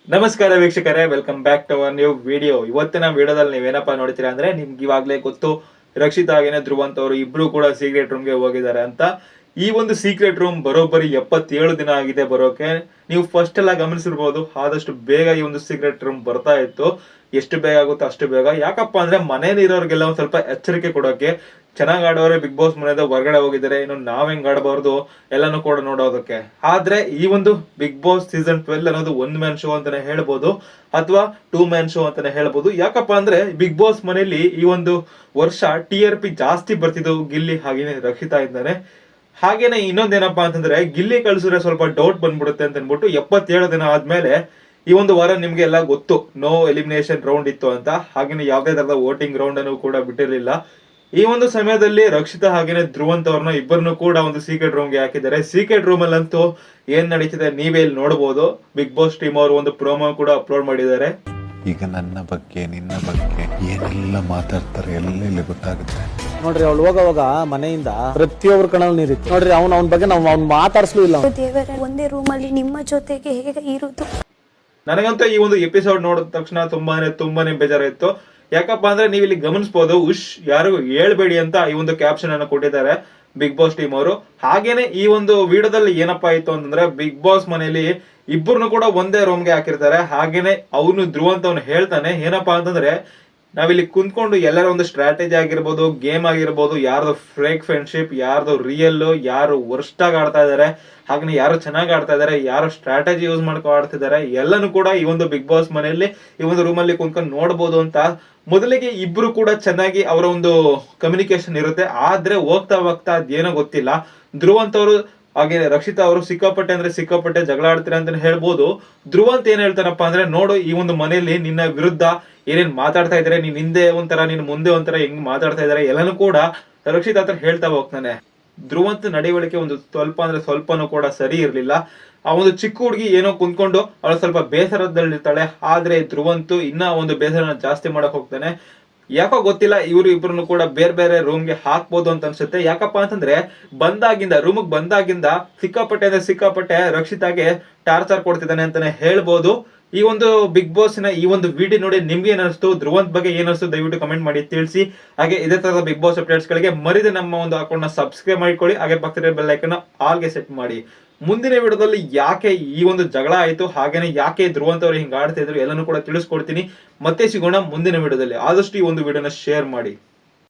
ನಮಸ್ಕಾರ ವೀಕ್ಷಕರೇ, welcome back to our new video. ಇವತ್ತಿನ ವಿಡಿಯೋದಲ್ಲಿ ನೀವೇನಪ್ಪ ನೋಡ್ತೀರಾ ಅಂದ್ರೆ, ನಿಮ್ಗೆ ಇವಾಗ್ಲೇ ಗೊತ್ತು, ರಕ್ಷಿತಾ ಹಾಗೇನೆ ಧ್ರುವಂತ್ ಅವರು ಇಬ್ರು ಕೂಡ ಸೀಕ್ರೆಟ್ ರೂಮ್ಗೆ ಹೋಗಿದ್ದಾರೆ ಅಂತ. ಈ ಒಂದು ಸೀಕ್ರೆಟ್ ರೂಮ್ ಬರೋಬ್ಬರಿ 77 ದಿನ ಆಗಿದೆ ಬರೋಕೆ. ನೀವು ಫಸ್ಟ್ ಎಲ್ಲ ಗಮನಿಸಿರ್ಬೋದು, ಆದಷ್ಟು ಬೇಗ ಈ ಒಂದು ಸೀಕ್ರೆಟ್ ರೂಮ್ ಬರ್ತಾ ಇತ್ತು. ಎಷ್ಟು ಬೇಗ ಆಗುತ್ತೋ ಅಷ್ಟು ಬೇಗ. ಯಾಕಪ್ಪ ಅಂದ್ರೆ ಮನೇಲಿ ಇರೋರಿಗೆಲ್ಲ ಒಂದ್ ಸ್ವಲ್ಪ ಎಚ್ಚರಿಕೆ ಕೊಡೋಕೆ. ಚೆನ್ನಾಗ್ ಆಡೋರೆ ಬಿಗ್ ಬಾಸ್ ಮನೆಯಿಂದ ಹೊರಗಡೆ ಹೋಗಿದ್ದಾರೆ, ಇನ್ನು ನಾವ್ ಹೆಂಗ್ ಆಡಬಾರ್ದು ಎಲ್ಲಾನು ಕೂಡ ನೋಡೋದಕ್ಕೆ. ಆದ್ರೆ ಈ ಒಂದು ಬಿಗ್ ಬಾಸ್ ಸೀಸನ್ 12 ಅನ್ನೋದು ಒನ್ ಮ್ಯಾನ್ ಶೋ ಅಂತಾನೆ ಹೇಳ್ಬೋದು, ಅಥವಾ ಟೂ ಮ್ಯಾನ್ ಶೋ ಅಂತಾನೆ ಹೇಳ್ಬೋದು. ಯಾಕಪ್ಪ ಅಂದ್ರೆ ಬಿಗ್ ಬಾಸ್ ಮನೆಯಲ್ಲಿ ಈ ಒಂದು ವರ್ಷ TRP ಜಾಸ್ತಿ ಬರ್ತಿದ್ದು ಗಿಲ್ಲಿ ಹಾಗೇನೆ ರಕ್ಷಿತಾ ಇಂದಾನೆ. ಹಾಗೇನೆ ಇನ್ನೊಂದೇನಪ್ಪಾ ಅಂತಂದ್ರೆ, ಗಿಲ್ಲಿ ಕಳ್ಸಿದ್ರೆ ಸ್ವಲ್ಪ ಡೌಟ್ ಬಂದ್ಬಿಡುತ್ತೆ ಅಂತ ಅನ್ಬಿಟ್ಟು 77 ದಿನ ಆದ್ಮೇಲೆ ಈ ಒಂದು ವಾರ ನಿಮ್ಗೆ ಎಲ್ಲ ಗೊತ್ತು, ನೋ ಎಲಿಮಿನೇಷನ್ ರೌಂಡ್ ಇತ್ತು ಅಂತ. ಹಾಗೇನೆ ಯಾವ್ದೇ ತರದ ವೋಟಿಂಗ್ ರೌಂಡ್ ಅನ್ನು ಕೂಡ ಬಿಟ್ಟಿರ್ಲಿಲ್ಲ. ಈ ಒಂದು ಸಮಯದಲ್ಲಿ ರಕ್ಷಿತಾ ಹಾಗೇನೆ ಧ್ರುವಂತ್ ಅವ್ರನ್ನ ಇಬ್ಬರನ್ನು ಕೂಡ ಒಂದು ಸೀಕ್ರೆಟ್ ರೂಮ್ಗೆ ಹಾಕಿದ್ದಾರೆ. ಸೀಕ್ರೆಟ್ ರೂಮ್ ಅಲ್ಲಂತೂ ಏನ್ ನಡೀತಿದೆ ನೀವೇ ಇಲ್ಲಿ ನೋಡಬಹುದು. ಬಿಗ್ ಬಾಸ್ ಟೀಮ್ ಅವರು ಒಂದು ಪ್ರೋಮೋ ಕೂಡ ಅಪ್ಲೋಡ್ ಮಾಡಿದ್ದಾರೆ. ಈಗ ನನ್ನ ಬಗ್ಗೆ ನಿನ್ನ ಬಗ್ಗೆ ಏನೆಲ್ಲ ಮಾತಾಡ್ತಾರೆ ಎಲ್ಲ ಇಲ್ಲಿ ಗೊತ್ತಾಗುತ್ತೆ ನೋಡ್ರಿ. ಅವಳು ಹೋಗೋವಾಗ ಮನೆಯಿಂದ ಪ್ರತಿಯೊಬ್ಬರ ಕಣ್ಣಲ್ಲಿ ನೀರಿತ್ತು ನೋಡ್ರಿ. ಅವನ ಬಗ್ಗೆ ನಾವು ಮಾತಾಡ್ಸ್ಲೂ ಇಲ್ಲ. ದೇವರೇ, ಒಂದೇ ರೂಮ್ ಅಲ್ಲಿ ನಿಮ್ಮ ಜೊತೆಗೆ ಹೇಗೆ ಇರುವುದು? ನನಗಂತೂ ಈ ಒಂದು ಎಪಿಸೋಡ್ ನೋಡಿದ ತಕ್ಷಣ ತುಂಬಾನೇ ಬೇಜಾರಾಯ್ತು. ಯಾಕಪ್ಪ ಅಂದ್ರೆ ನೀವು ಇಲ್ಲಿ ಗಮನಿಸಬಹುದು, ಯಾರು ಹೇಳ್ಬೇಡಿ ಅಂತ ಈ ಒಂದು ಕ್ಯಾಪ್ಷನ್ ಅನ್ನು ಕೊಟ್ಟಿದ್ದಾರೆ ಬಿಗ್ ಬಾಸ್ ಟೀಮ್ ಅವರು. ಹಾಗೇನೆ ಈ ಒಂದು ವಿಡಿಯೋದಲ್ಲಿ ಏನಪ್ಪಾ ಆಯ್ತು ಅಂತಂದ್ರೆ, ಬಿಗ್ ಬಾಸ್ ಮನೆಯಲ್ಲಿ ಇಬ್ಬರನ್ನು ಕೂಡ ಒಂದೇ ರೂಮ್ಗೆ ಹಾಕಿರ್ತಾರೆ. ಹಾಗೇನೆ ಅವನು ಧ್ರುವಂತ್ ಅವನು ಹೇಳ್ತಾನೆ ಏನಪ್ಪಾ ಅಂತಂದ್ರೆ, ನಾವಿಲ್ಲಿ ಕುಂತ್ಕೊಂಡು ಎಲ್ಲರ ಒಂದು ಸ್ಟ್ರಾಟಜಿ ಆಗಿರ್ಬೋದು, ಗೇಮ್ ಆಗಿರ್ಬೋದು, ಯಾರ್ದು ಫ್ರೇಕ್ ಫ್ರೆಂಡ್ಶಿಪ್, ಯಾರ್ದು ರಿಯಲ್, ಯಾರು ವರ್ಸ್ಟ್ ಆಗಿ ಆಡ್ತಾ ಇದಾರೆ, ಹಾಗೆ ಯಾರು ಚೆನ್ನಾಗಿ ಆಡ್ತಾ ಇದಾರೆ, ಯಾರು ಸ್ಟ್ರಾಟಜಿ ಯೂಸ್ ಮಾಡ್ಕೊ ಆಡ್ತಿದ್ದಾರೆ, ಎಲ್ಲಾನು ಕೂಡ ಈ ಒಂದು ಬಿಗ್ ಬಾಸ್ ಮನೆಯಲ್ಲಿ ಈ ಒಂದು ರೂಮ್ ಅಲ್ಲಿ ಕುಂತ್ಕೊಂಡು ನೋಡಬಹುದು ಅಂತ. ಮೊದಲಿಗೆ ಇಬ್ರು ಕೂಡ ಚೆನ್ನಾಗಿ ಅವರ ಒಂದು ಕಮ್ಯುನಿಕೇಶನ್ ಇರುತ್ತೆ. ಆದ್ರೆ ಹೋಗ್ತಾ ಅದೇನೋ ಗೊತ್ತಿಲ್ಲ, ಧ್ರುವಂತ್ ಅವರು ಹಾಗೆ ರಕ್ಷಿತಾ ಅವರು ಸಿಕ್ಕಾಪಟ್ಟೆ ಜಗಳ ಆಡ್ತೀರಾ ಅಂತ ಹೇಳ್ಬೋದು. ಧ್ರುವಂತ್ ಏನ್ ಹೇಳ್ತಾನಪ್ಪ ಅಂದ್ರೆ, ನೋಡು ಈ ಒಂದು ಮನೆಯಲ್ಲಿ ನಿನ್ನ ವಿರುದ್ಧ ಏನೇನ್ ಮಾತಾಡ್ತಾ ಇದಾರೆ, ನೀನ್ ಹಿಂದೆ ಒಂಥರ ನೀನ್ ಮುಂದೆ ಒಂಥರ ಹೆಂಗ್ ಮಾತಾಡ್ತಾ ಇದಾರೆ ಎಲ್ಲಾನು ಕೂಡ ರಕ್ಷಿತಾ ಹತ್ರ ಹೇಳ್ತಾ ಹೋಗ್ತಾನೆ. ಧ್ರುವಂತ್ ನಡವಳಿಕೆ ಒಂದು ಸ್ವಲ್ಪನೂ ಕೂಡ ಸರಿ ಇರ್ಲಿಲ್ಲ. ಆ ಒಂದು ಚಿಕ್ಕ ಹುಡುಗಿ ಏನೋ ಕುಂತ್ಕೊಂಡು ಅವಳು ಸ್ವಲ್ಪ ಬೇಸರದಲ್ಲಿರ್ತಾಳೆ. ಆದ್ರೆ ಧ್ರುವಂತ್ ಇನ್ನ ಒಂದು ಬೇಸರನ ಜಾಸ್ತಿ ಮಾಡಕ್ ಹೋಗ್ತಾನೆ. ಯಾಕೋ ಗೊತ್ತಿಲ್ಲ, ಇವರು ಇಬ್ರು ಕೂಡ ಬೇರೆ ಬೇರೆ ರೂಮ್ಗೆ ಹಾಕ್ಬೋದು ಅಂತ ಅನ್ಸುತ್ತೆ. ಯಾಕಪ್ಪ ಅಂತಂದ್ರೆ, ರೂಮ್ಗೆ ಬಂದಾಗಿಂದ ಸಿಕ್ಕಾಪಟ್ಟೆ ರಕ್ಷಿತಾಗೆ ಟಾರ್ಚರ್ ಕೊಡ್ತಿದ್ದಾನೆ ಅಂತಾನೆ ಹೇಳ್ಬೋದು. ಈ ಒಂದು ಬಿಗ್ ಬಾಸ್ ನ ಈ ಒಂದು ವಿಡಿಯೋ ನೋಡಿ ನಿಮ್ಗೆ ಏನಿಸ್ತು, ಧ್ರುವಂತ್ ಬಗ್ಗೆ ಏನಿಸ್ತು ದಯವಿಟ್ಟು ಕಮೆಂಟ್ ಮಾಡಿ ತಿಳಿಸಿ. ಹಾಗೆ ಇದೇ ತರದ ಬಿಗ್ ಬಾಸ್ ಅಪ್ಡೇಟ್ಸ್ ಗಳಿಗೆ ಮರಿದೆ ನಮ್ಮ ಒಂದು ಅಕೌಂಟ್ ನ ಸಬ್ಸ್ಕ್ರೈಬ್ ಮಾಡ್ಕೊಳ್ಳಿ. ಹಾಗೆ ಪಕ್ಕದ ಬೆಲ್ ಐಕಾನ್ ಆಲ್ಗೆ ಸೆಟ್ ಮಾಡಿ. ಮುಂದಿನ ವಿಡಿಯೋದಲ್ಲಿ ಯಾಕೆ ಈ ಒಂದು ಜಗಳ ಆಯ್ತು, ಹಾಗೇನೆ ಯಾಕೆ ಧ್ರುವಂತ್ ಅವರು ಹಿಂಗ್ ಆಡ್ತಾ ಇದ್ರು ಎಲ್ಲಾನು ಕೂಡ ತಿಳಿಸ್ಕೊಡ್ತೀನಿ. ಮತ್ತೆ ಸಿಗೋಣ ಮುಂದಿನ ವಿಡಿಯೋದಲ್ಲಿ. ಆದಷ್ಟು ಈ ಒಂದು ವಿಡಿಯೋನ ಶೇರ್ ಮಾಡಿ.